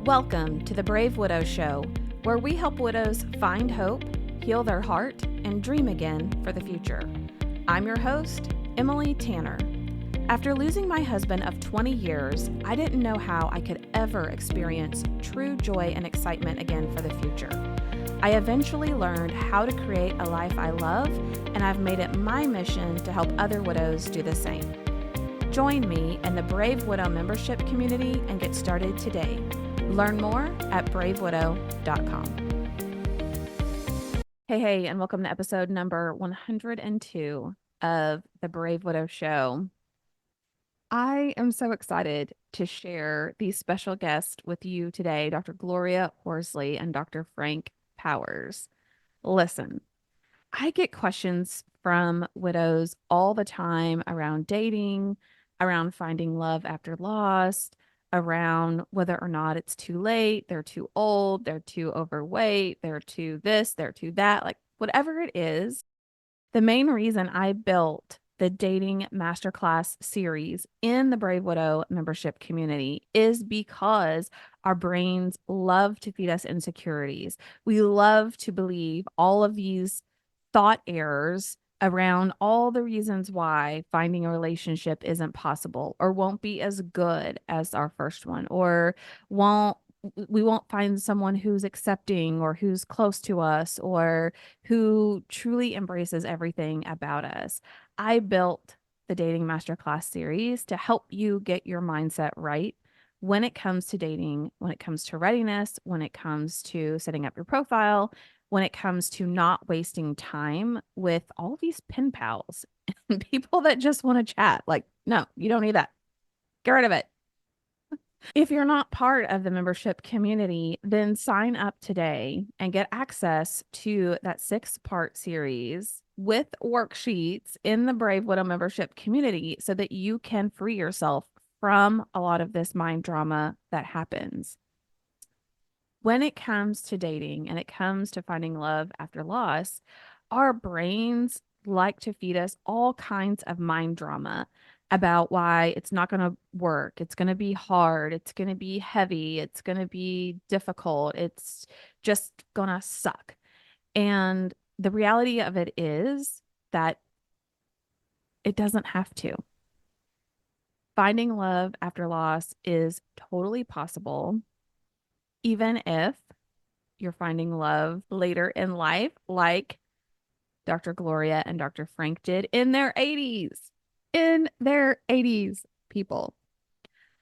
Welcome to the Brave Widow Show, where we help widows find hope, heal their heart, and dream again for the future. I'm your host, Emily Tanner. After losing my husband of 20 years, I didn't know how I could ever experience true joy and excitement again for the future. I eventually learned how to create a life I love, and I've made it my mission to help other widows do the same. Join me in the Brave Widow membership community and get started today. Learn more at bravewidow.com. Hey, and welcome to episode number 102 of the Brave Widow Show. I am so excited to share these special guests with you today, Dr. Gloria Horsley and Dr. Frank Powers. Listen, I get questions from widows all the time around dating, around finding love after loss, around whether or not it's too late, they're too old, they're too overweight, they're too this, they're too that, like whatever it is. The main reason I built the dating masterclass series in the Brave Widow membership community is because our brains love to feed us insecurities. We love to believe all of these thought errors around all the reasons why finding a relationship isn't possible or won't be as good as our first one, or we won't find someone who's accepting or who's close to us or who truly embraces everything about us. I built the Dating Masterclass series to help you get your mindset right when it comes to dating, when it comes to readiness, when it comes to setting up your profile, when it comes to not wasting time with all these pen pals and people that just want to chat. Like, no, you don't need that. Get rid of it. If you're not part of the membership community, then sign up today and get access to that 6-part series with worksheets in the Brave Widow membership community so that you can free yourself from a lot of this mind drama that happens. When it comes to dating and it comes to finding love after loss, our brains like to feed us all kinds of mind drama about why it's not going to work. It's going to be hard. It's going to be heavy. It's going to be difficult. It's just going to suck. And the reality of it is that it doesn't have to. Finding love after loss is totally possible, even if you're finding love later in life, like Dr. Gloria and Dr. Frank did in their 80s. In their 80s, people.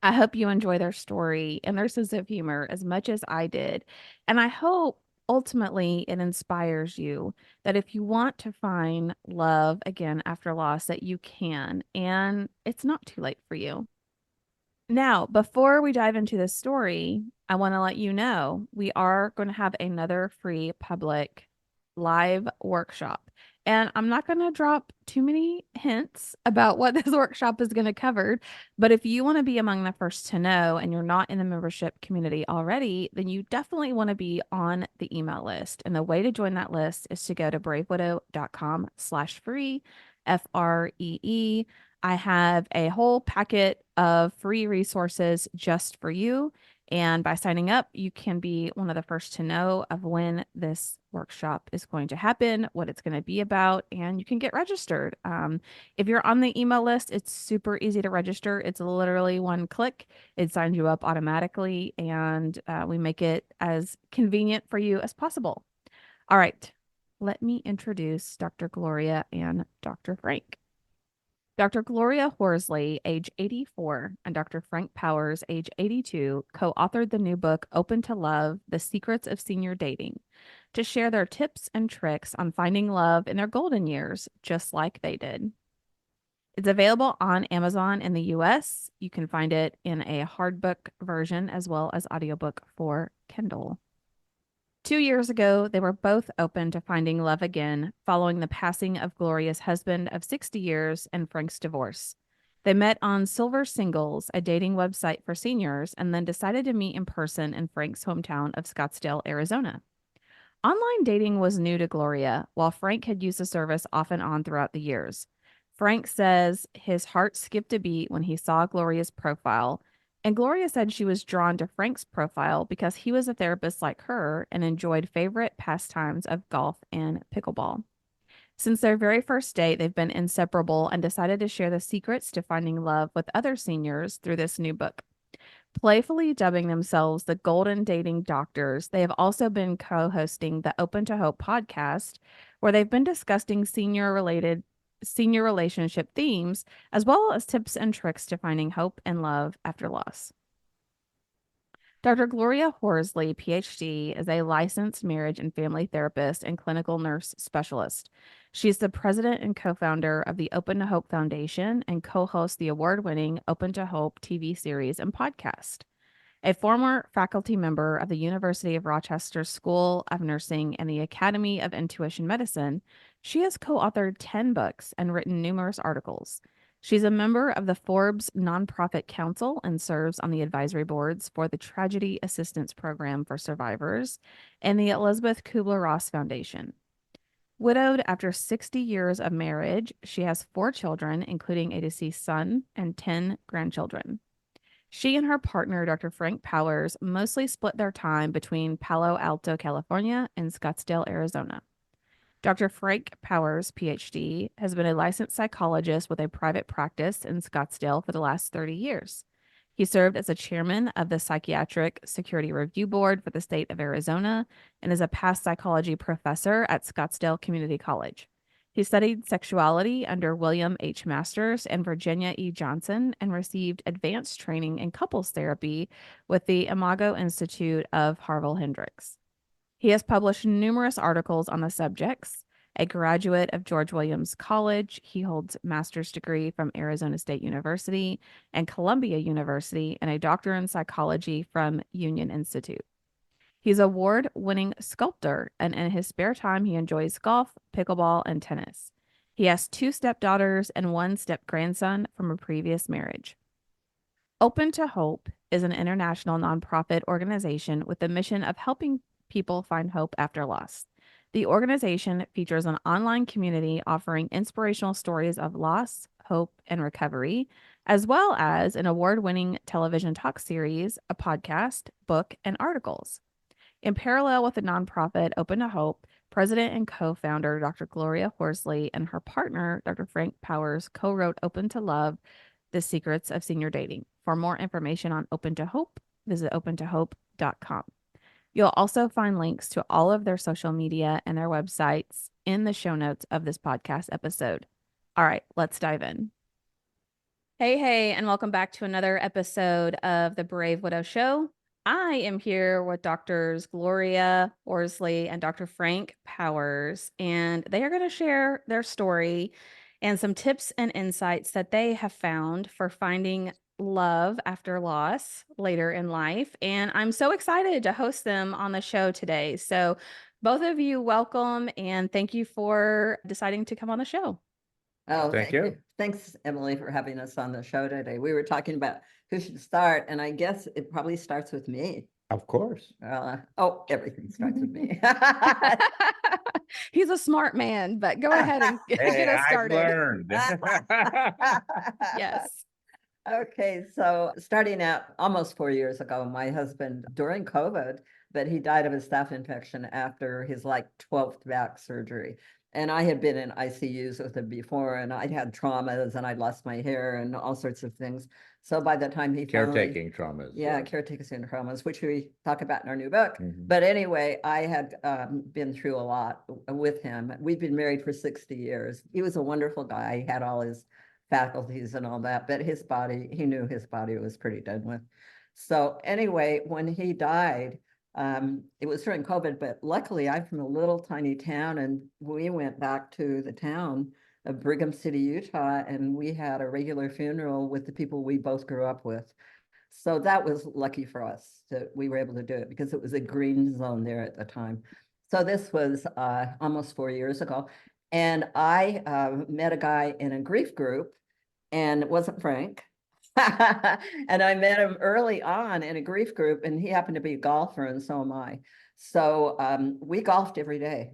I hope you enjoy their story and their sense of humor as much as I did. And I hope ultimately it inspires you that if you want to find love again after loss, that you can, and it's not too late for you. Now, before we dive into this story, I want to let you know we are going to have another free public live workshop. And I'm not going to drop too many hints about what this workshop is going to cover. But if you want to be among the first to know and you're not in the membership community already, then you definitely want to be on the email list. And the way to join that list is to go to bravewidow.com/free, FREE. I have a whole packet of free resources just for you. And by signing up, you can be one of the first to know of when this workshop is going to happen, what it's going to be about, and you can get registered. If you're on the email list, it's super easy to register. It's literally one click. It signs you up automatically, and we make it as convenient for you as possible. All right, let me introduce Dr. Gloria and Dr. Frank. Dr. Gloria Horsley, age 84, and Dr. Frank Powers, age 82, co-authored the new book, Open to Love, The Secrets of Senior Dating, to share their tips and tricks on finding love in their golden years, just like they did. It's available on Amazon in the US. You can find it in a hardbook version as well as audiobook for Kindle. 2 years ago, they were both open to finding love again following the passing of Gloria's husband of 60 years and Frank's divorce. They met on Silver Singles, a dating website for seniors, and then decided to meet in person in Frank's hometown of Scottsdale, Arizona. Online dating was new to Gloria, while Frank had used the service off and on throughout the years. Frank says his heart skipped a beat when he saw Gloria's profile And Gloria said she was drawn to Frank's profile because he was a therapist like her and enjoyed favorite pastimes of golf and pickleball. Since their very first date, they've been inseparable and decided to share the secrets to finding love with other seniors through this new book. Playfully dubbing themselves the Golden Dating Doctors, they have also been co hosting the Open to Hope podcast, where they've been discussing senior relationship themes, as well as tips and tricks to finding hope and love after loss. Dr. Gloria Horsley, PhD, is a licensed marriage and family therapist and clinical nurse specialist. She's the president and co founder of the Open to Hope Foundation and co hosts the award winning Open to Hope TV series and podcast. A former faculty member of the University of Rochester School of Nursing and the Academy of Intuition Medicine, she has co authored 10 books and written numerous articles. She's a member of the Forbes Nonprofit Council and serves on the advisory boards for the Tragedy Assistance Program for Survivors and the Elisabeth Kubler-Ross Foundation. Widowed after 60 years of marriage, she has 4 children, including a deceased son and 10 grandchildren. She and her partner, Dr. Frank Powers, mostly split their time between Palo Alto, California, and Scottsdale, Arizona. Dr. Frank Powers, PhD, has been a licensed psychologist with a private practice in Scottsdale for the last 30 years. He served as a chairman of the Psychiatric Security Review Board for the state of Arizona and is a past psychology professor at Scottsdale Community College. He studied sexuality under William H. Masters and Virginia E. Johnson and received advanced training in couples therapy with the Imago Institute of Harville Hendricks. He has published numerous articles on the subjects. A graduate of George Williams College, he holds a master's degree from Arizona State University and Columbia University and a doctorate in psychology from Union Institute. He's an award-winning sculptor, and in his spare time, he enjoys golf, pickleball, and tennis. He has 2 stepdaughters and 1 step-grandson from a previous marriage. Open to Hope is an international nonprofit organization with the mission of helping people find hope after loss. The organization features an online community offering inspirational stories of loss, hope, and recovery, as well as an award-winning television talk series, a podcast, book, and articles. In parallel with the nonprofit Open to Hope, president and co-founder Dr. Gloria Horsley and her partner, Dr. Frank Powers, co-wrote Open to Love, The Secrets of Senior Dating. For more information on Open to Hope, visit opentohope.com. You'll also find links to all of their social media and their websites in the show notes of this podcast episode. All right, let's dive in. Hey, and welcome back to another episode of the Brave Widow Show. I am here with Doctors Gloria Horsley and Dr. Frank Powers, and they are going to share their story and some tips and insights that they have found for finding love after loss later in life. And I'm so excited to host them on the show today. So both of you, welcome, and thank you for deciding to come on the show. Oh, thank you. Thanks, Emily, for having us on the show today. We were talking about who should start, and I guess it probably starts with me. Of course. Everything starts with me. He's a smart man, but go ahead and get us started. I've learned. Yes. Okay, so starting out almost 4 years ago, my husband, during COVID, but he died of a staph infection after his 12th back surgery. And I had been in ICUs with him before, and I'd had traumas, and I'd lost my hair and all sorts of things. So by the time he caretaking traumas. Yeah, caretaking traumas, which we talk about in our new book. Mm-hmm. But anyway, I had been through a lot with him. We'd been married for 60 years. He was a wonderful guy. He had all his faculties and all that, but his body, he knew his body was pretty done with. So anyway, when he died, it was during COVID, but luckily I'm from a little tiny town, and we went back to the town of Brigham City, Utah, and we had a regular funeral with the people we both grew up with. So that was lucky for us that we were able to do it, because it was a green zone there at the time. So this was almost 4 years ago, and I met a guy in a grief group, and it wasn't Frank. And I met him early on in a grief group, and he happened to be a golfer, and so am I. So we golfed every day.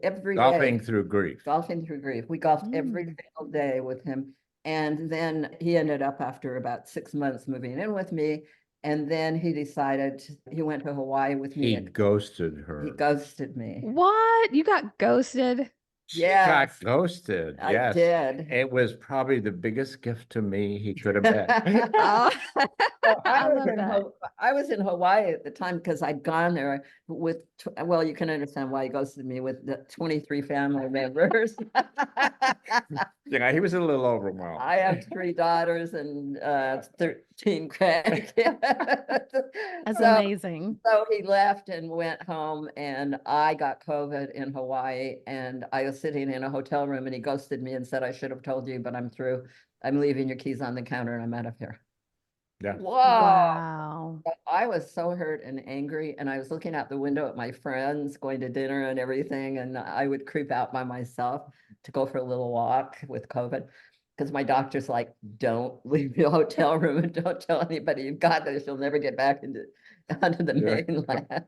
Every Golfing day. through grief. Golfing through grief. We golfed every single day with him. And then he ended up after about 6 months moving in with me. And then he decided he went to Hawaii with me. He ghosted her. He ghosted me. What? You got ghosted? She Yeah, got ghosted. I Yes. did. It was probably the biggest gift to me he could have had. Oh, So I love that. I was in Hawaii at the time because I'd gone there with, well, you can understand why he ghosted me with the 23 family members. Yeah, he was a little overwhelmed. I have 3 daughters and 13 grandkids. That's So- amazing. So he left and went home, and I got COVID in Hawaii, and I was sitting in a hotel room, and he ghosted me and said, I should have told you, but I'm through. I'm leaving your keys on the counter and I'm out of here. Yeah. Whoa. Wow. I was so hurt and angry, and I was looking out the window at my friends going to dinner and everything, and I would creep out by myself to go for a little walk with COVID, because my doctor's like, don't leave your hotel room and don't tell anybody you've got this. You'll never get back onto the mainland.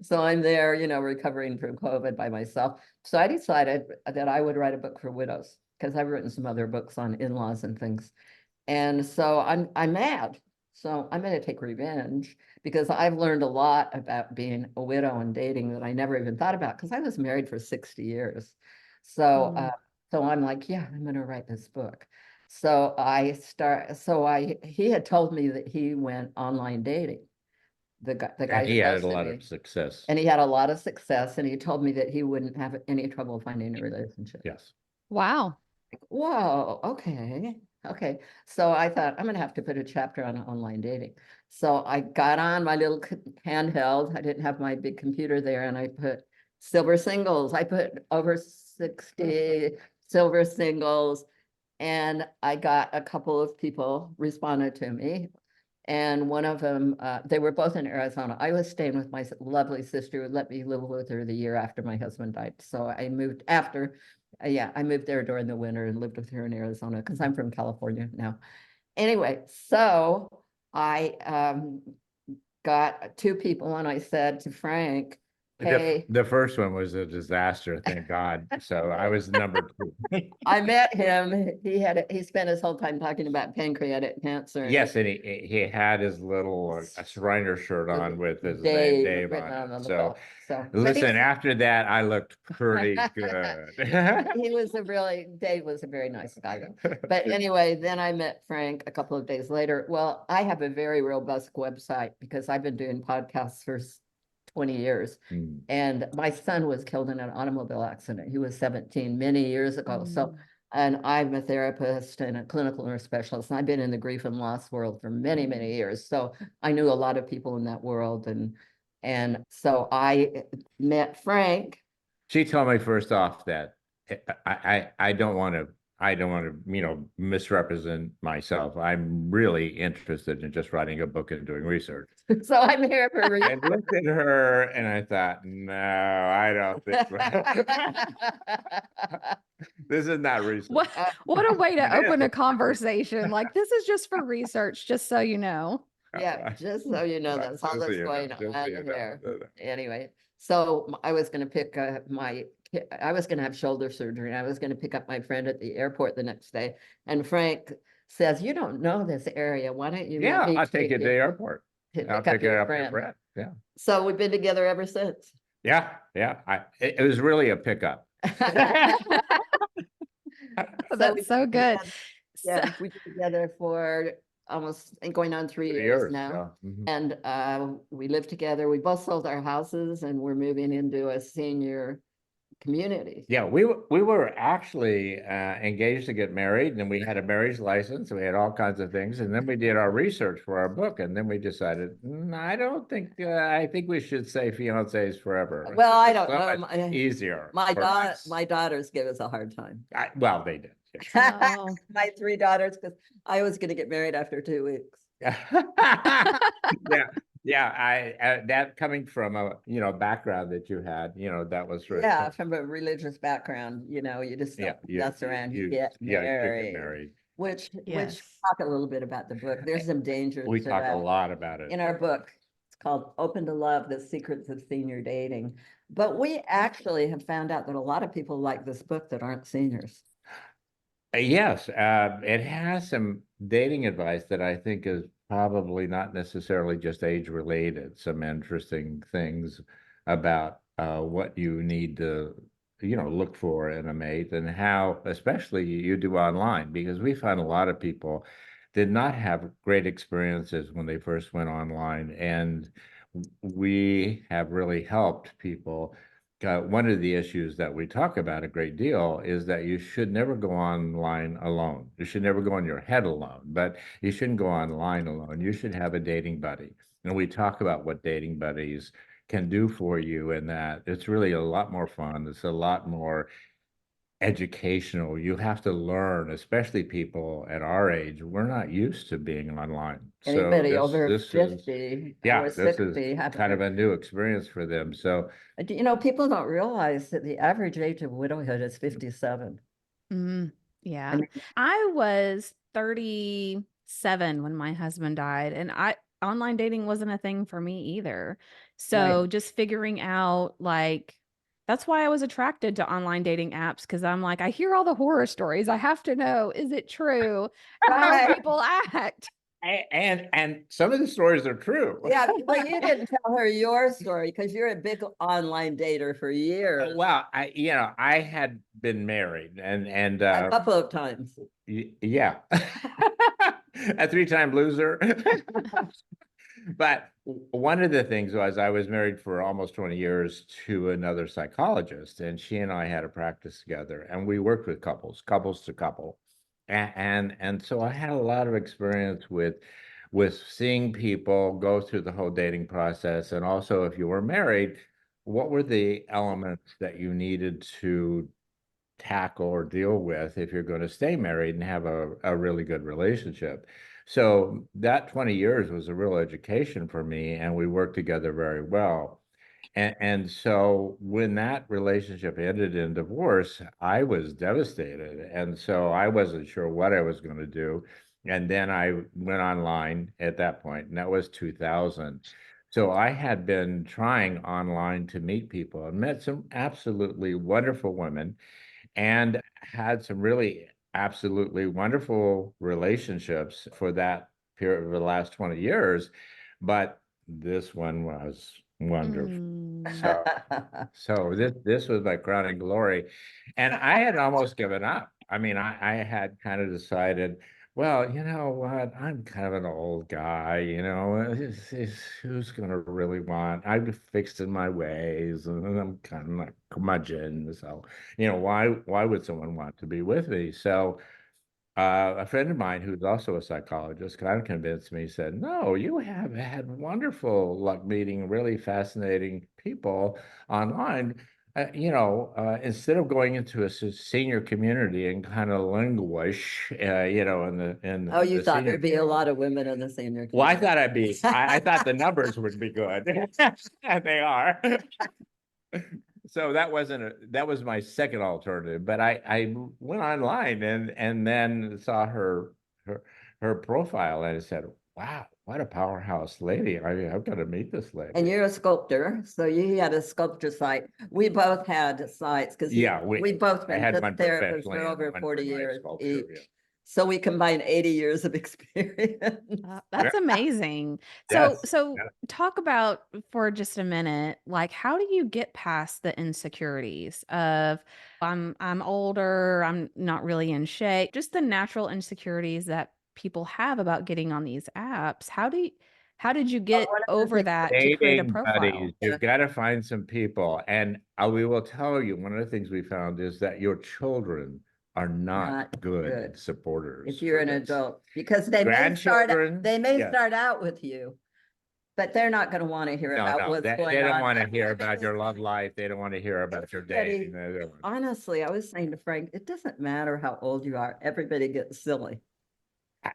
So I'm there, recovering from COVID by myself. So I decided that I would write a book for widows, because I've written some other books on in-laws and things. And so I'm mad. So I'm going to take revenge, because I've learned a lot about being a widow and dating that I never even thought about, because I was married for 60 years. So, so I'm like, yeah, I'm going to write this book. So he had told me that he went online dating. The guy And he had a ghosted lot me. of success. And he had a lot of success, and he told me that he wouldn't have any trouble finding a relationship. Yes. Wow. Whoa, okay. Okay. So I thought I'm gonna have to put a chapter on online dating. So I got on my little handheld. I didn't have my big computer there, and I put silver singles. I put over 60 silver singles, and I got a couple of people responded to me. And one of them, they were both in Arizona. I was staying with my lovely sister who let me live with her the year after my husband died. So I moved after, I moved there during the winter and lived with her in Arizona, because I'm from California now. Anyway, so I got 2 people, and I said to Frank, hey, The first one was a disaster, thank God. So I was number 2. I met him. He spent his whole time talking about pancreatic cancer. Yes, and he had his little Shriner shirt on with his Dave name Dave written on on it. the So book. So listen, after that, I looked pretty good. Dave was a very nice guy. But anyway, then I met Frank a couple of days later. Well, I have a very robust website, because I've been doing podcasts for 20 years. And my son was killed in an automobile accident. He was 17 many years ago. So, and I'm a therapist and a clinical nurse specialist, and I've been in the grief and loss world for many, many years. So I knew a lot of people in that world. And so I met Frank. She told me first off that I don't want to misrepresent myself. I'm really interested in just writing a book and doing research. So I'm here for I looked at her and I thought, no, I don't think this is not research. What a way to open a conversation. Like, this is just for research, just so you know. Yeah, just so you know, that's all that's going on here. Anyway, so I was going to pick I was going to have shoulder surgery, and I was going to pick up my friend at the airport the next day. And Frank says, you don't know this area. Why don't you? Yeah, I'll take you to the airport. I'll take it up your friend. Yeah. So we've been together ever since. Yeah. It was really a pickup. That's so good. Yeah, we've been together for almost going on 3 years now. Yeah. And we live together. We both sold our houses, and we're moving into a senior community. Yeah, we were actually engaged to get married, and then we had a marriage license, and we had all kinds of things, and then we did our research for our book, and then we decided, I don't think I think we should say fiancés forever. Well, I don't so know. Easier. My daughters give us a hard time. Well, they did. Oh. My 3 daughters, because I was going to get married after 2 weeks. Yeah, that coming from a background that you had, that was really, yeah, from a religious background, you just don't mess around, you get married. Which talk a little bit about the book. There's some dangers. We talk a lot about it in our book. It's called Open to Love: The Secrets of Senior Dating. But we actually have found out that a lot of people like this book that aren't seniors. Yes, it has some dating advice that I think is probably not necessarily just age related. Some interesting things about what you need to, look for in a mate and how, especially you do online, because we find a lot of people did not have great experiences when they first went online, and we have really helped people. One of the issues that we talk about a great deal is that you should never go online alone. You should never go in your head alone, but you shouldn't go online alone. You should have a dating buddy. And we talk about what dating buddies can do for you, and that it's really a lot more fun. It's a lot more educational. You have to learn, especially people at our age. We're not used to being online. So Anybody over this is 50 yeah, or this is 60 have. kind of a new experience for them. So People don't realize that the average age of widowhood is 57. Mm, I yeah. mean, I was 37 when my husband died, and online dating wasn't a thing for me either. right. So just figuring out like that's why I was attracted to online dating apps because I'm like, I hear all the horror stories. I have to know, is it true? How do Right. people act? and some of the stories are true. Yeah, but you didn't tell her your story because you're a big online dater for years, Well, I had been married and a couple of times. yeah, a three-time loser. But one of the things was I was married for almost 20 years to another psychologist, and she and I had a practice together, and we worked with couples to couple. And so I had a lot of experience with seeing people go through the whole dating process. And also, if you were married, what were the elements that you needed to tackle or deal with if you're going to stay married and have a really good relationship? So that 20 years was a real education for me, and we worked together very well. And so when that relationship ended in divorce, I was devastated. And so I wasn't sure what I was going to do. And then I went online at that point, and that was 2000. So I had been trying online to meet people and met some absolutely wonderful women and had some really absolutely wonderful relationships for that period of the last 20 years. But this one was wonderful. Mm. So this was my crowning glory. And I had almost given up. I mean, I had kind of decided, well, you know what? I'm kind of an old guy, who's going to really want? I'm fixed in my ways and I'm kind of like curmudgeon. So, why would someone want to be with me? So a friend of mine who's also a psychologist kind of convinced me, said, no, you have had wonderful luck meeting really fascinating people online. Instead of going into a senior community and kind of languish, Oh, in you the thought senior. there'd be a lot of women in the senior Well, I community. thought I thought the numbers would be good, and they are. So that was my second alternative, but I went online and then saw her her profile and I said, wow, what a powerhouse lady. I've got to meet this lady. And you're a sculptor, so you had a sculpture site. We both had sites because Yeah, we both I been had physical one therapists professionally for and over one 40 for my years sculpture, each. So we combined 80 years of experience. That's amazing. So, Yes. so talk about for just a minute, like how do you get past the insecurities of I'm older, I'm not really in shape, just the natural insecurities that people have about getting on these apps. How did you get One of the over things that to create a Dating profile? buddies, you've got to find some people. And we will tell you, one of the things we found is that your children are not good supporters if you're an for this. adult, because they Grandchildren, may yes. start out with you, but they're not going to want to hear No, about what's they going don't on. want to hear about your love life. They don't want to hear about your Everybody- dating. Honestly, I was saying to Frank, it doesn't matter how old you are. Everybody gets silly.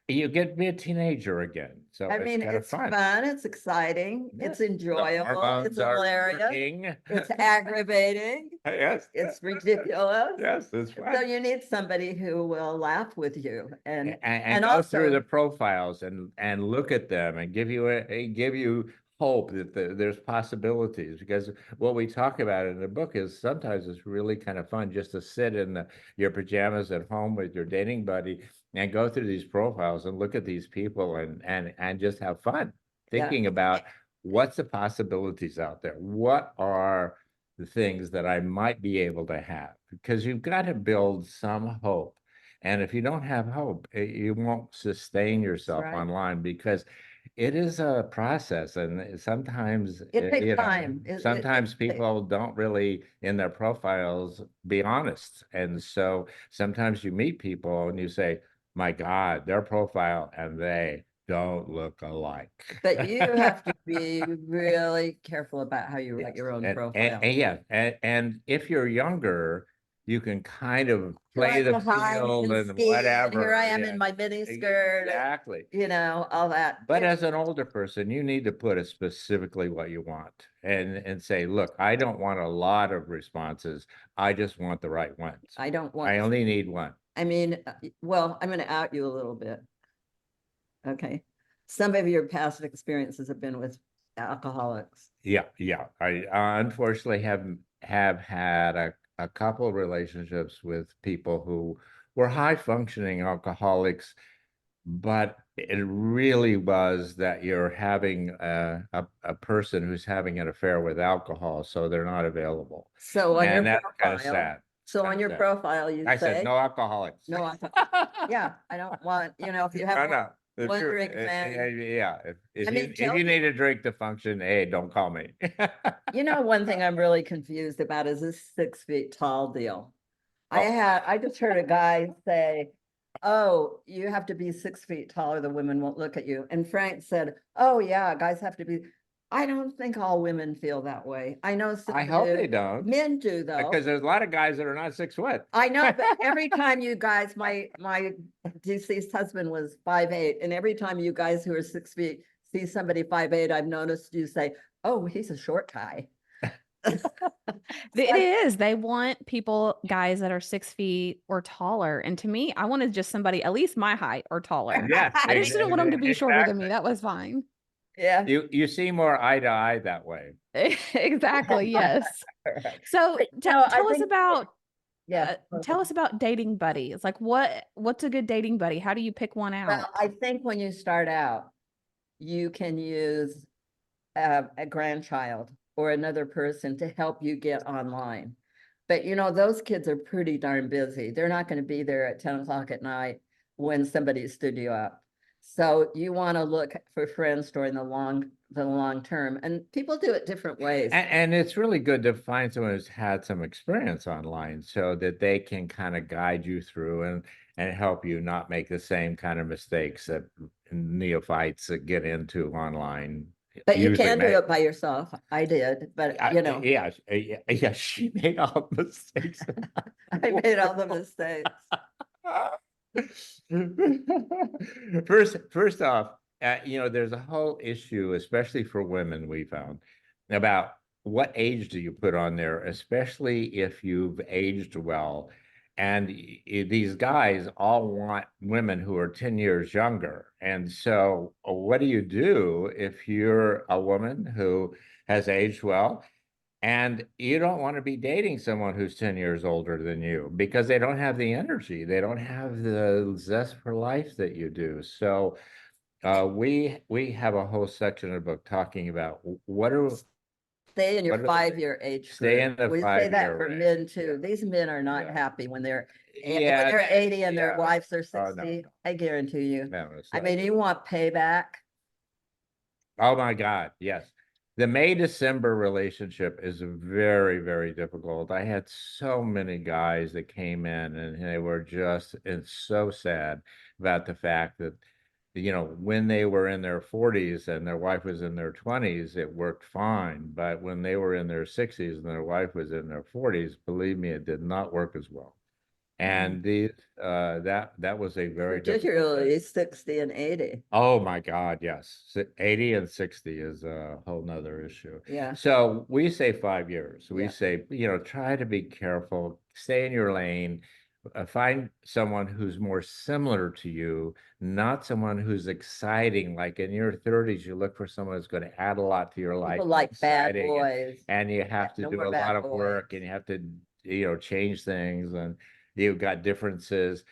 You get to be a teenager again. So I mean, kind of it's fun, it's exciting, Yeah. it's The enjoyable, hormones it's are hilarious, working. it's aggravating, Yes. it's ridiculous. Yes, it's So fun. you need somebody who will laugh with you And and go through also the profiles and look at them and give you hope that there's possibilities, because what we talk about in the book is sometimes it's really kind of fun just to sit in your pajamas at home with your dating buddy and go through these profiles and look at these people and just have fun thinking about what's the possibilities out there. What are the things that I might be able to have? Because you've got to build some hope. And if you don't have hope, you won't sustain yourself online, because it is a process, and sometimes it takes time. Sometimes people don't really in their profiles be honest, and so sometimes you meet people and you say, "My God, their profile and they don't look alike." But you have to be really careful about how you write your own profile. And if you're younger, you can kind of play the field and whatever. Here I am in my mini skirt. Exactly. All that. But as an older person, you need to put it specifically what you want and say, look, I don't want a lot of responses. I just want the right ones. I only need one. I mean, well, I'm going to out you a little bit. Okay. Some of your past experiences have been with alcoholics. Yeah. I unfortunately have had a couple of relationships with people who were high functioning alcoholics, but it really was that you're having a person who's having an affair with alcohol, so they're not available. So on your that's kind of profile, sad. so on your profile, you I say, said no alcoholics. no, yeah, I don't want, if you have one drink, man. Yeah, if you need a drink to function, hey, don't call me. One thing I'm really confused about is this 6 feet tall deal. I just heard a guy say, "Oh, you have to be 6 feet taller, the women won't look at you." And Frank said, "Oh yeah, guys have to be." I don't think all women feel that way. I know some I hope they don't. Men do, though. Because there's a lot of guys that are not 6 foot. I know, but every time you guys, my deceased husband was 5'8", and every time you guys who are 6 feet see somebody 5'8", I've noticed you say, "Oh, he's a short guy." It is. They want guys that are 6 feet or taller. And to me, I wanted just somebody at least my height or taller. Yeah. I just didn't want them to be shorter than me. That was fine. Yeah. You see more eye to eye that way. Exactly. Yes. So tell us about dating buddies. Like what's a good dating buddy? How do you pick one out? Well, I think when you start out, you can use a grandchild or another person to help you get online. But those kids are pretty darn busy. They're not going to be there at 10 o'clock at night when somebody stood you up. So you want to look for friends during the long term, and people do it different ways. And it's really good to find someone who's had some experience online so that they can kind of guide you through and help you not make the same kind of mistakes that neophytes that get into online. But you can do it by yourself. I did, but Yeah, she made all the mistakes. I made all the mistakes. First off, there's a whole issue, especially for women, we found, about what age do you put on there, especially if you've aged well. And these guys all want women who are 10 years younger. And so what do you do if you're a woman who has aged well? And you don't want to be dating someone who's 10 years older than you, because they don't have the energy. They don't have the zest for life that you do. So we have a whole section of the book talking about stay in your 5-year age group. Stay in the we 5-year say that for men too. These men are not happy when they're 80 and their wives are 60. No. I guarantee you. No, I mean, you want payback. Oh my God, yes. The May-December relationship is very, very difficult. I had so many guys that came in and they were just so sad about the fact that, when they were in their 40s and their wife was in their 20s, it worked fine. But when they were in their 60s and their wife was in their 40s, believe me, it did not work as well. And that was a very particularly 60 and 80. Oh my God, yes. 80 and 60 is a whole nother issue. Yeah. So we say 5 years. We say, try to be careful, stay in your lane. find someone who's more similar to you, not someone who's exciting. Like in your 30s, you look for someone who's going to add a lot to your life, People like bad exciting, boys. and you have to No do more a bad lot of work, boys. and you have to, change things, and you've got differences.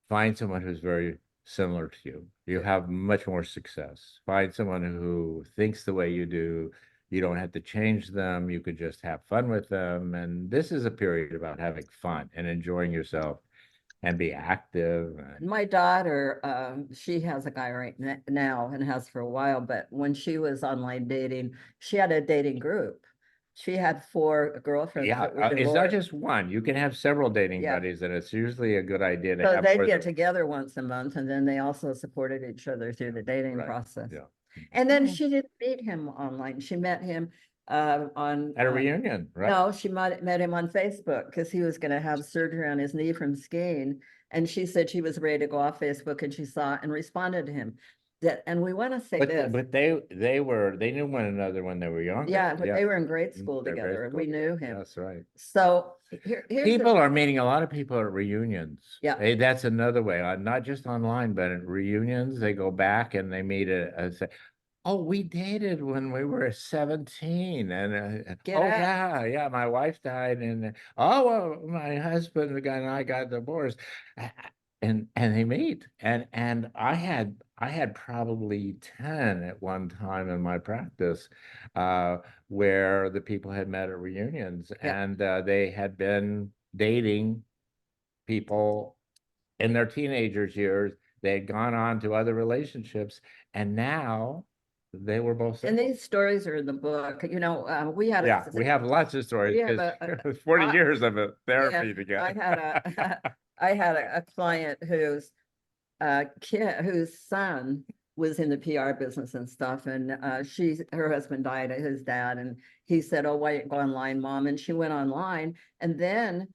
Find someone who's very similar to you. You have much more success. Find someone who thinks the way you do. You don't have to change them. You could just have fun with them. And this is a period about having fun and enjoying yourself and be active. My daughter, she has a guy right now and has for a while, but when she was online dating, she had a dating group. She had 4 girlfriends Yeah, that were it's not divorced. just one. You can have several dating Yeah. buddies, and it's usually a good idea to So have they'd more get than together once a month, and then they also supported each other through the dating right. process. Yeah. And then Yeah. she didn't meet him online. She met him on At a reunion, right? no, she met him on Facebook because he was going to have surgery on his knee from skiing. And she said she was ready to go off Facebook, and she saw it and responded to him. And we want to say this. But they knew one another when they were younger. Yeah, but they were in grade Mm, school they're grade together, and school we knew him. That's right. So here's People are meeting a lot of people at reunions. Yeah. Hey, that's another way, not just online, but at reunions, they go back and they meet say, oh, we dated when we were 17. And Get oh, out. yeah, my wife died. And oh, well, my husband and I got divorced. And they meet. And I had probably 10 at one time in my practice, where the people had met at reunions, Yeah. and they had been dating people in their teenagers years. They had gone on to other relationships, and now they were both And single. these stories are in the book. We had Yeah, we have lots of stories we have because 40 I- years of a therapy yeah, together. I had a client whose whose son was in the PR business and stuff, and her husband died, his dad, and he said, "Oh, why don't you go online, Mom?" And she went online, and then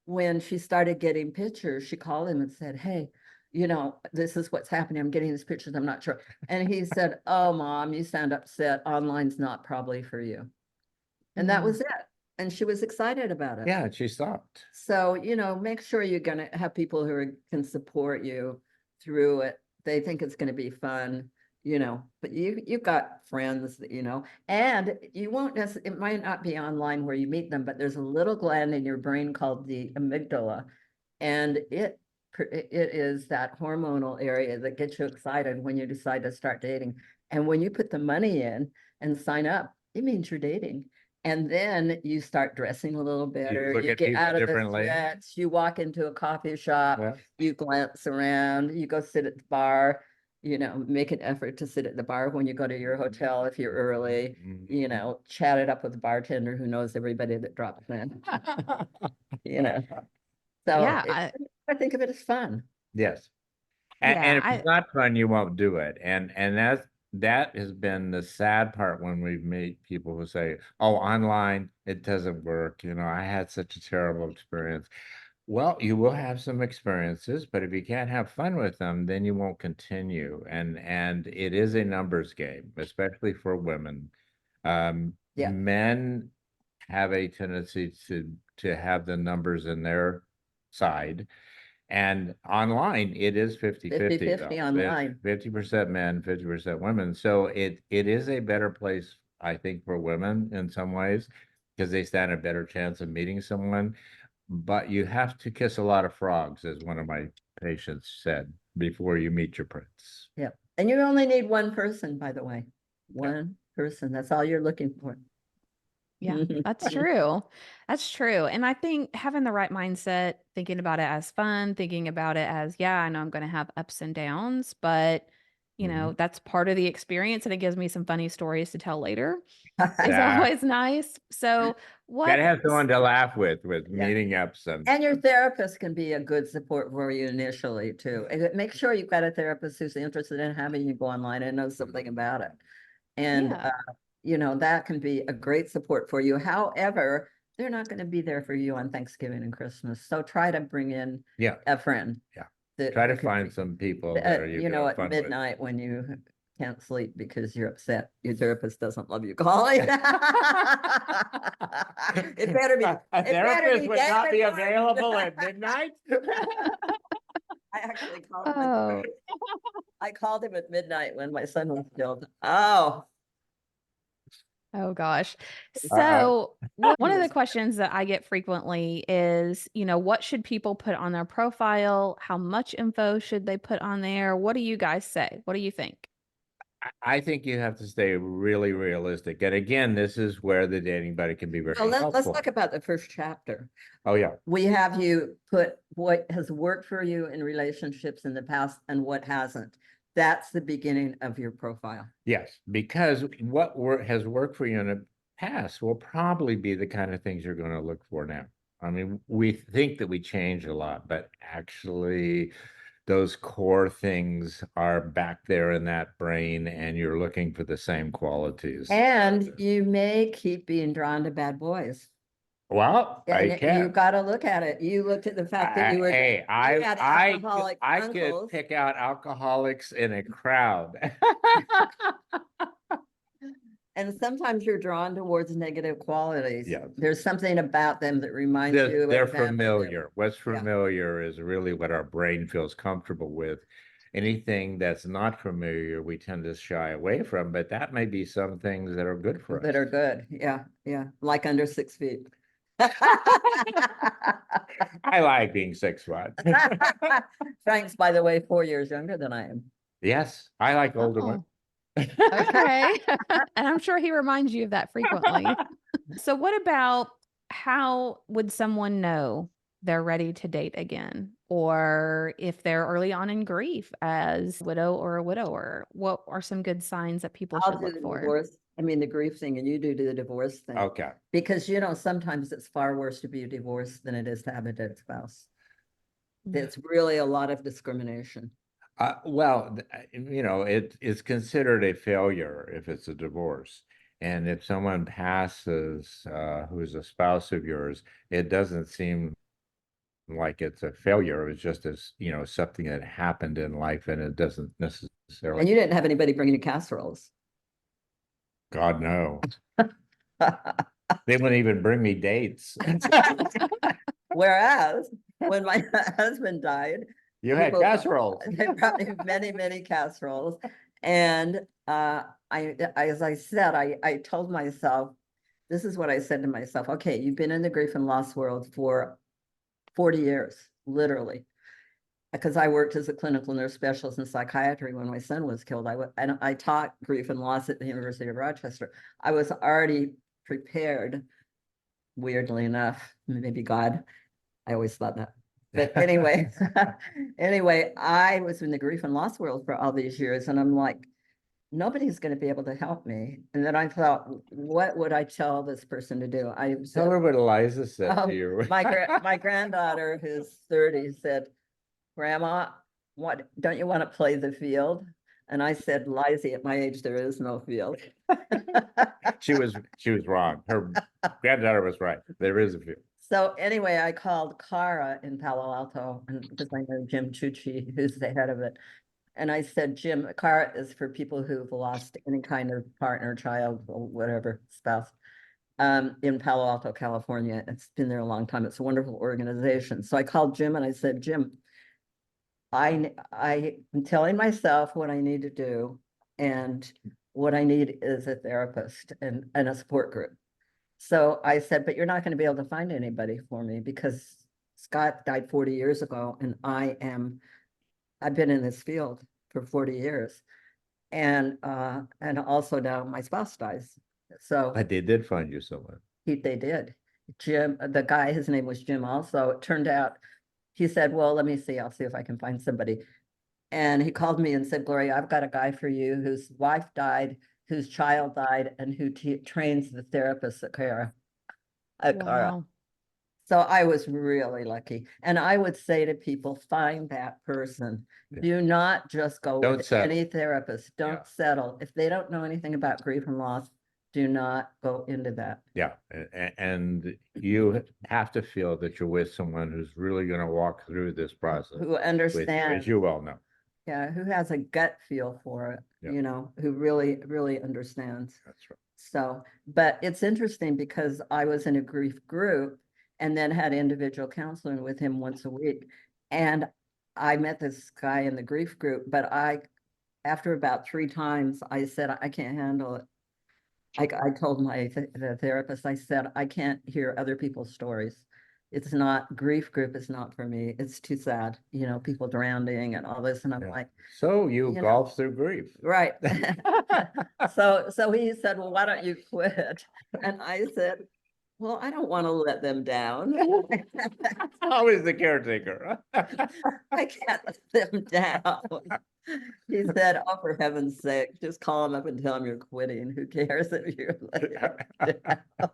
when she started getting pictures, she called him and said, "Hey, this is what's happening. I'm getting these pictures. I'm not sure." And he said, "Oh, Mom, you sound upset. Online's not probably for you." And that was it. And she was excited about it. Yeah, she stopped. So, make sure you're going to have people who can support you through it. They think it's going to be fun, but you've got friends, and you won't necessarily, it might not be online where you meet them, but there's a little gland in your brain called the amygdala. And it is that hormonal area that gets you excited when you decide to start dating. And when you put the money in and sign up, it means you're dating. And then you start dressing a little better. look You at get people out of the differently. sweats. You walk into a coffee shop. Yeah. You glance around. You go sit at the bar. Make an effort to sit at the bar when you go to your hotel if you're early. Chat it up with the bartender who knows everybody that drops in. So Yeah, I think of it as fun. Yes. And yeah, if it's not fun, you won't do it. And that has been the sad part when we've met people who say, "Oh, online, it doesn't work. I had such a terrible experience." Well, you will have some experiences, but if you can't have fun with them, then you won't continue. And it is a numbers game, especially for women. Yeah. Men have a tendency to have the numbers in their side. And online, it is 50-50 50-50 though. online. 50% men, 50% women. So it is a better place, I think, for women in some ways, because they stand a better chance of meeting someone. But you have to kiss a lot of frogs, as one of my patients said, before you meet your prince. Yeah. And you only need one person, by the way. One person. That's all you're looking for. yeah, that's true. That's true. And I think having the right mindset, thinking about it as fun, thinking about it as, yeah, I know I'm going to have ups and downs, but that's part of the experience, and it gives me some funny stories to tell later. Is Yeah. always nice. So Gotta have someone to laugh with Yeah. meeting ups and your therapist can be a good support for you initially too. And make sure you've got a therapist who's interested in having you go online and know something about it. And Yeah. that can be a great support for you. However, they're not going to be there for you on Thanksgiving and Christmas. So try to bring in a friend. Yeah. That Try to could find be- some people that you can have at fun with. midnight when you can't sleep because you're upset. Your therapist doesn't love you. Call it. It better be. A it better therapist would not be David available Martin. at midnight. I actually called Oh, I called him at midnight when my son was killed. Oh, oh gosh. Uh-oh. So one of the questions that I get frequently is, what should people put on their profile? How much info should they put on there? What do you guys say? What do you think? I think you have to stay really realistic. And again, this is where the dating buddy can be very well, let's helpful. talk about the first chapter. Oh, yeah. We have you put what has worked for you in relationships in the past and what hasn't. That's the beginning of your profile. Yes, because what has worked for you in the past will probably be the kind of things you're going to look for now. I mean, we think that we change a lot, but actually those core things are back there in that brain and you're looking for the same qualities. And you may keep being drawn to bad boys. Well, I And can. you got to look at it. You looked at the fact that you were. Hey, you had alcoholic I uncles. could pick out alcoholics in a crowd. And sometimes you're drawn towards negative qualities. Yes. There's something about them that reminds you of They're a family member. familiar. What's Yeah. familiar is really what our brain feels comfortable with. Anything that's not familiar, we tend to shy away from, but that may be some things that are good for us. That are good. Yeah, yeah. Like under 6 feet. I like being 6'1". Frank's, by the way, 4 years younger than I am. Yes, I like older Oh, ones. okay. And I'm sure he reminds you of that frequently. So what about how would someone know they're ready to date again? Or if they're early on in grief as widow or a widower, what are some good signs that people I'll should do look the for? divorce. I mean, the grief thing, and you do the divorce thing. Okay. Because, sometimes it's far worse to be divorced than it is to have a dead spouse. It's really a lot of discrimination. Well, it's considered a failure if it's a divorce. And if someone passes who's a spouse of yours, it doesn't seem like it's a failure. It's just something that happened in life and it doesn't necessarily. And you didn't have anybody bringing you casseroles. God, no. They wouldn't even bring me dates. Whereas when my husband died, You had casseroles. they brought me many, many casseroles. And as I said, I told myself, this is what I said to myself. Okay, you've been in the grief and loss world for 40 years, literally. Because I worked as a clinical nurse specialist in psychiatry when my son was killed. I taught grief and loss at the University of Rochester. I was already prepared, weirdly enough, maybe God. I always thought that. But anyway, I was in the grief and loss world for all these years, and I'm like, nobody's going to be able to help me. And then I thought, what would I tell this person to do? I said, Tell her what Eliza said to you. my granddaughter, who's 30, said, Grandma, what don't you want to play the field? And I said, Lizzie, at my age, there is no field. She was wrong. Her granddaughter was right. There is a field. So anyway, I called Cara in Palo Alto, and because I know Jim Chucci, who's the head of it. And I said, Jim, Cara is for people who've lost any kind of partner, child, or whatever, spouse, in Palo Alto, California. It's been there a long time. It's a wonderful organization. So I called Jim and I said, Jim, I am telling myself what I need to do, and what I need is a therapist and a support group. So I said, but you're not going to be able to find anybody for me because Scott died 40 years ago, and I've been in this field for 40 years. And also now my spouse dies. So But they did find you someone. they did. Jim, the guy, his name was Jim also. It turned out, he said, well, let me see. I'll see if I can find somebody. And he called me and said, Gloria, I've got a guy for you whose wife died, whose child died, and who trains the therapists at Cara. Wow. So I was really lucky. And I would say to people, find that person. Yeah. Do not just go Don't with settle. any therapist. Don't Yeah. settle. If they don't know anything about grief and loss, do not go into that. Yeah, and you have to feel that you're with someone who's really going to walk through this process Who with you, understands. as you well know. Yeah, who has a gut feel for it, Yeah. you know, who really, really understands. That's right. So, but it's interesting because I was in a grief group and then had individual counseling with him once a week. And I met this guy in the grief group, but after about 3 times, I said, I can't handle it. I told the therapist, I said, I can't hear other people's stories. It's not grief group is not for me. It's too sad, you know, people drowning and all this. And I'm Yeah. like, So you know, golf through grief. right. So he said, well, why don't you quit? And I said, well, I don't want to let them down. Always the caretaker. I can't let them down. He said, oh, for heaven's sake, just call them up and tell them you're quitting. Who cares if you're letting them down?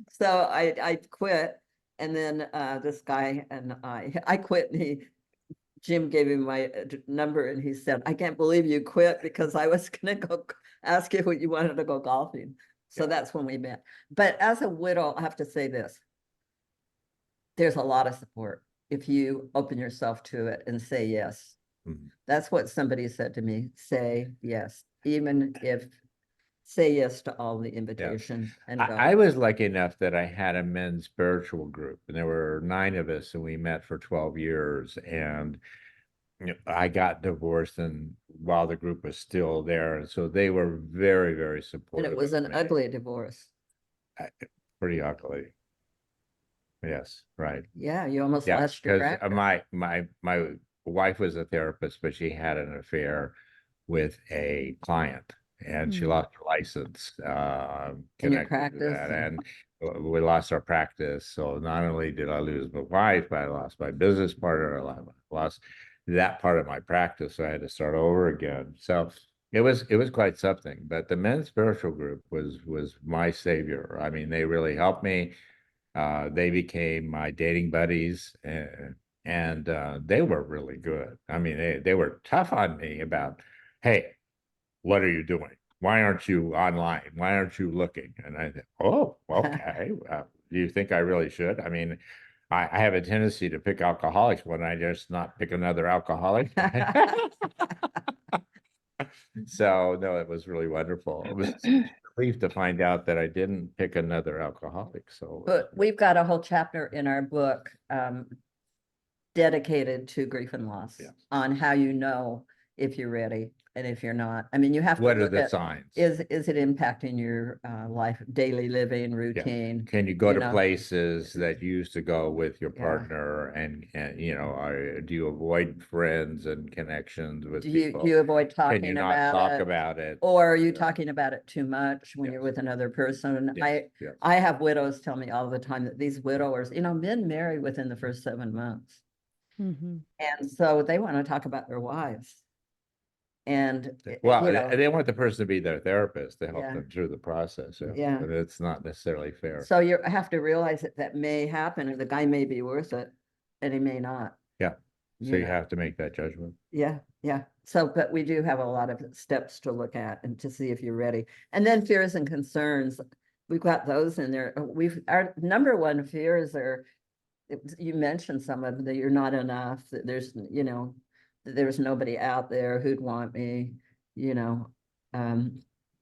So I quit. And then this guy and I quit, and Jim gave him my number, and he said, I can't believe you quit, because I was gonna go ask you what you wanted to go golfing. So that's when we met. But as a widow, I have to say this. There's a lot of support if you open yourself to it and say yes. Mhm. That's what somebody said to me, say yes, even if, say yes to all the invitation and go. I was lucky enough that I had a men's spiritual group, and there were 9 of us, and we met for 12 years. And you know, I got divorced, and while the group was still there, and so they were very, very And supportive. it was of an me. ugly divorce. Pretty ugly. Yes, right. Yeah, you almost Yeah, lost your because practice. my wife was a therapist, but she had an affair with a client, and she Hmm. lost her license In your connected to practice. that, and we lost our practice. So not only did I lose my wife, but I lost my business partner. I lost that part of my practice, so I had to start over again. So it was quite something. But the men's spiritual group was my savior. I mean, they really helped me. They became my dating buddies, and they were really good. I mean, they were tough on me about, hey, what are you doing? Why aren't you online? Why aren't you looking? And I said, oh, okay. Do you think I really should? I mean, I have a tendency to pick alcoholics when I just not pick another alcoholic. So no, it was really wonderful. It was a relief to find out that I didn't pick another alcoholic. So But we've got a whole chapter in our book dedicated to grief and loss, Yeah. on how you know if you're ready and if you're not. I mean, you have to what are look the at, signs? is it impacting your life, daily living routine? Can you go you to know? places that you used to go with your Yeah. partner, and you know, do you avoid friends and connections with Do people? you avoid Can you talking not about talk it? about it? Or are you Yeah. talking about it too much when you're Yes. with another person? Yes, yes. I have widows tell me all the time that these widowers, you know, men marry within the first 7 months. Mm-hmm. And so they want to talk about their wives. And, Well, you know, they want the person to be their therapist to help Yeah. them through the process. Yeah. But it's not necessarily fair. so you have to realize that may happen, and the guy may be worth it, and he may not. Yeah. So you know. have to make that judgment. Yeah, yeah. So, but we do have a lot of steps to look at and to see if you're ready. And then fears and concerns, we've got those in there. Our number one fears are, you mentioned some of them, that you're not enough, that there's, you know, that there's nobody out there who'd want me, you know,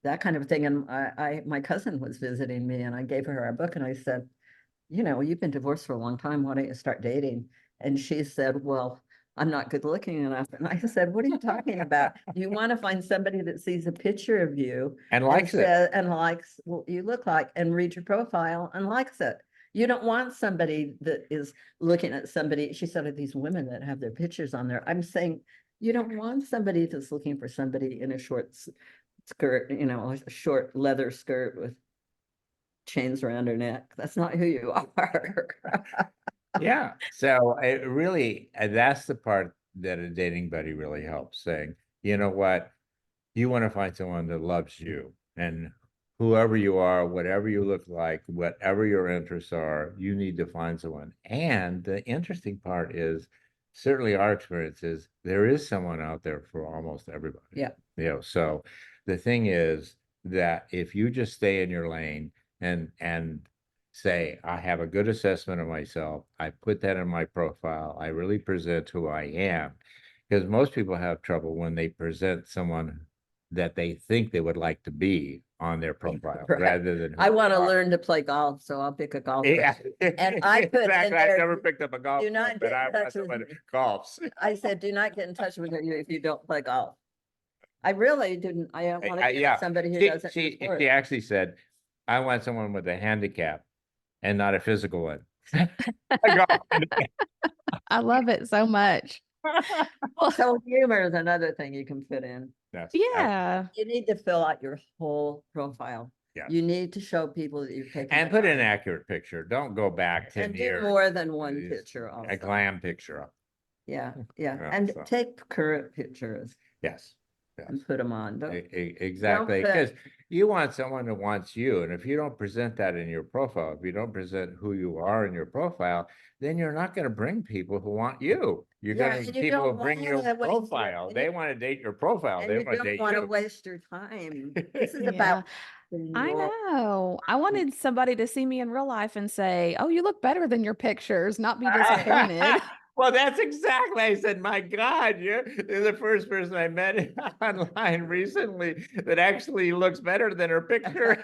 that kind of thing. And my cousin was visiting me, and I gave her our book, and I said, you know, you've been divorced for a long time. Why don't you start dating? And she said, well, I'm not good looking enough. And I said, what are you talking about? You want to find somebody that sees a picture of you And likes it. and likes what you look like, and reads your profile and likes it. You don't want somebody that is looking at somebody. She said, these women that have their pictures on there. I'm saying, you don't want somebody that's looking for somebody in a short skirt, you know, a short leather skirt with chains around her neck. That's not who you are. Yeah. So it really, that's the part that a dating buddy really helps, saying, you know what, you want to find someone that loves you, and whoever you are, whatever you look like, whatever your interests are, you need to find someone. And the interesting part is, certainly our experience is, there is someone out there for almost everybody. Yeah. You know, so the thing is that if you just stay in your lane and say, I have a good assessment of myself, I put that in my profile, I really present who I am, Because most people have trouble when they present someone that they think they would like to be on their profile Right. rather than. who I want they to are. learn to play golf, so I'll pick a golfer. Yeah. And I put in Exactly. there, I've never picked up a golf do not club, but get in I want touch with someone me. who golfs. I said, do not get in touch with you if you don't play golf. I really didn't, I don't want to Yeah. get somebody who She, doesn't. do she, sports. she actually said, I want someone with a handicap and not a physical one. A golf handicap. I love it so much. Well, So humor is another thing you can fit in. Yes, yeah. You need to fill out your whole profile. Yes. You need to show people that you've taken. and the put an time. accurate picture. Don't go back 10 And do years. more than one Use picture also. A glam picture. Yeah, Yeah, and so. take current pictures Yes. and put them on. Exactly, put- because you want someone who wants you, and if you don't present that in your profile, if you don't present who you are in your profile, then you're not going to bring people who want you. You're Yeah, going to and you people who don't bring your wanna waste your- profile. and They you- want to date your profile. And They you want to don't date want to you. waste your time. This is Yeah. about. I know. I wanted somebody to see me in real life and say, "Oh, you look better than your pictures," not be disappointed. Well, that's exactly. I said, my God, you're the first person I met online recently that actually looks better than her picture.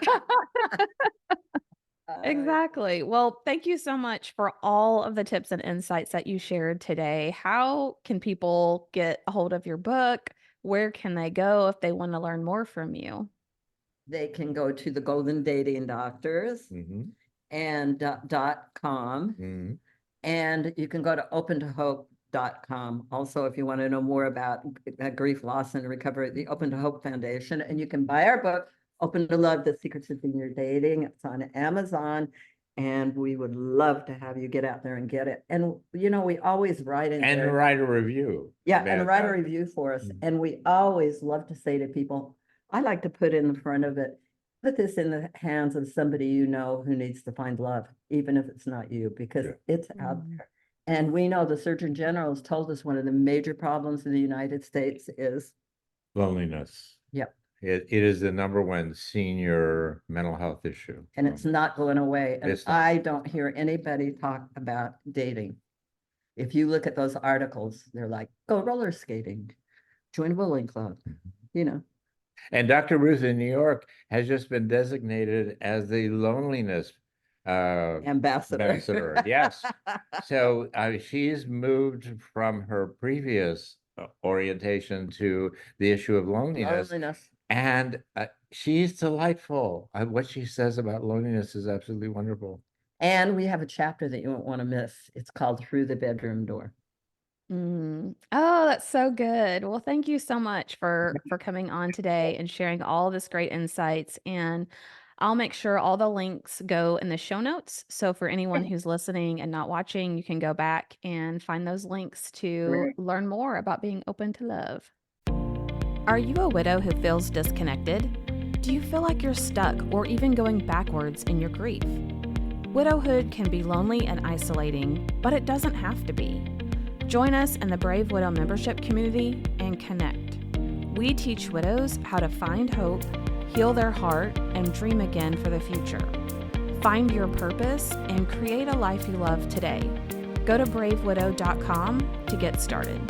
Exactly. Well, thank you so much for all of the tips and insights that you shared today. How can people get a hold of your book? Where can they go if they want to learn more from you? They can go to the Golden Dating Doctors Mhm, and .com. mhm. And you can go to opentohope.com. Also, if you want to know more about grief, loss, and recovery, the Open to Hope Foundation. And you can buy our book, Open to Love, The Secrets of Senior Dating. It's on Amazon. And we would love to have you get out there and get it. And, you know, we always write in And there. write a review. Yeah, about and write a that. review for us. Mhm. And we always love to say to people, I like to put in the front of it, put this in the hands of somebody you know who needs to find love, even if it's not you, because Yeah. it's out Mm. there. And we know the Surgeon General has told us one of the major problems in the United States is, Loneliness. Yep. It is the #1 senior mental health issue. and it's not going away. And It's not. I don't hear anybody talk about dating. If you look at those articles, they're like, go roller skating, join a bowling club, you know. And Dr. Ruth in New York has just been designated as the loneliness ambassador. Yes. So she's moved from her previous orientation to the issue of loneliness. Loneliness. And she's delightful. What she says about loneliness is absolutely wonderful. And we have a chapter that you won't want to miss. It's called Through the Bedroom Door. Mm. Oh, that's so good. Well, thank you so much for coming on today and sharing all this great insights. And I'll make sure all the links go in the show notes. So for anyone who's listening and not watching, you can go back and find those links to learn more about being open to love. Are you a widow who feels disconnected? Do you feel like you're stuck or even going backwards in your grief? Widowhood can be lonely and isolating, but it doesn't have to be. Join us in the Brave Widow membership community and connect. We teach widows how to find hope, heal their heart, and dream again for the future. Find your purpose and create a life you love today. Go to bravewidow.com to get started.